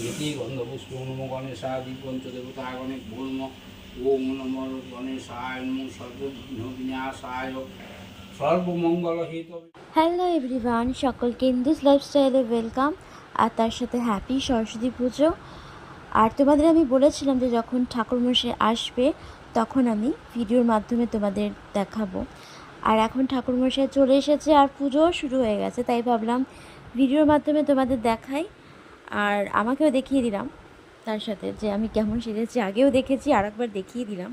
গীতি গন্ধপুষ্প নম গণেশায় দিগঞ্চদেবতাগণে ভূর্ম ওম নম গণেশায় নম সর্ববিঘ্ন বিনাশায় সর্বমঙ্গল হিত। হ্যালো এভরিওয়ান, সকলকে ইন্দুস লাইফস্টাইলে ওয়েলকাম। আর তার সাথে হ্যাপি সরস্বতী পুজো। আর তোমাদের আমি বলেছিলাম যে যখন ঠাকুরমশাই আসবে তখন আমি ভিডিওর মাধ্যমে তোমাদের দেখাবো। আর এখন ঠাকুরমশাই চলে এসেছে আর পুজোও শুরু হয়ে গেছে, তাই ভাবলাম ভিডিওর মাধ্যমে তোমাদের দেখাই। আর আমাকেও দেখিয়ে দিলাম তার সাথে যে আমি কেমন সেজেছি। আগেও দেখেছি, আর একবার দেখিয়ে দিলাম।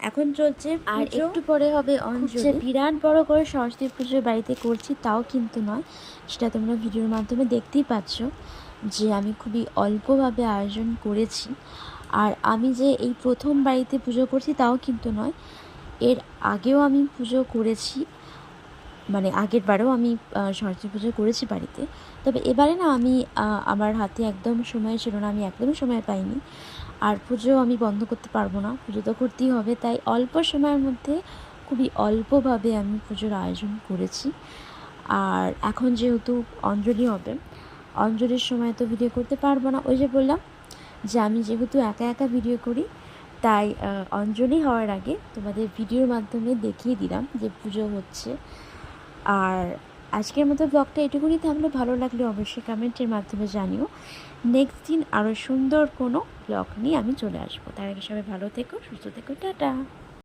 এখন চলছে আর একটু পরে হবে অঞ্জলি। বিরাট বড় করে সরস্বতী পুজো বাড়িতে করছি তাও কিন্তু নয়, সেটা তোমরা ভিডিওর মাধ্যমে দেখতেই পাচ্ছ যে আমি খুবই অল্পভাবে আয়োজন করেছি। আর আমি যে এই প্রথম বাড়িতে পুজো করছি তাও কিন্তু নয়, এর আগেও আমি পুজো করেছি, মানে আগের বারেও আমি সরস্বতী পুজো করেছি বাড়িতে। তবে এবারে না আমি আমার হাতে একদম সময় ছিল না, আমি একদমই সময় পাইনি। আর পুজো আমি বন্ধ করতে পারবো না, পুজো তো করতেই হবে, তাই অল্প সময়ের মধ্যে খুবই অল্পভাবে আমি পুজোর আয়োজন করেছি। আর এখন যেহেতু অঞ্জলি হবে, অঞ্জলির সময় তো ভিডিও করতে পারবো না। ওই যে বললাম যে আমি যেহেতু একা একা ভিডিও করি, তাই অঞ্জলি হওয়ার আগে তোমাদের ভিডিওর মাধ্যমে দেখিয়ে দিলাম যে পুজো হচ্ছে। আর আজকের মতো ব্লগটা এটুকুনি থাকলো। ভালো লাগলে অবশ্যই কমেন্টের মাধ্যমে জানিও। নেক্সট দিন আরও সুন্দর কোনো ব্লগ নিয়ে আমি চলে আসবো। তার আগে সবাই ভালো থেকো, সুস্থ থেকো, টাটা।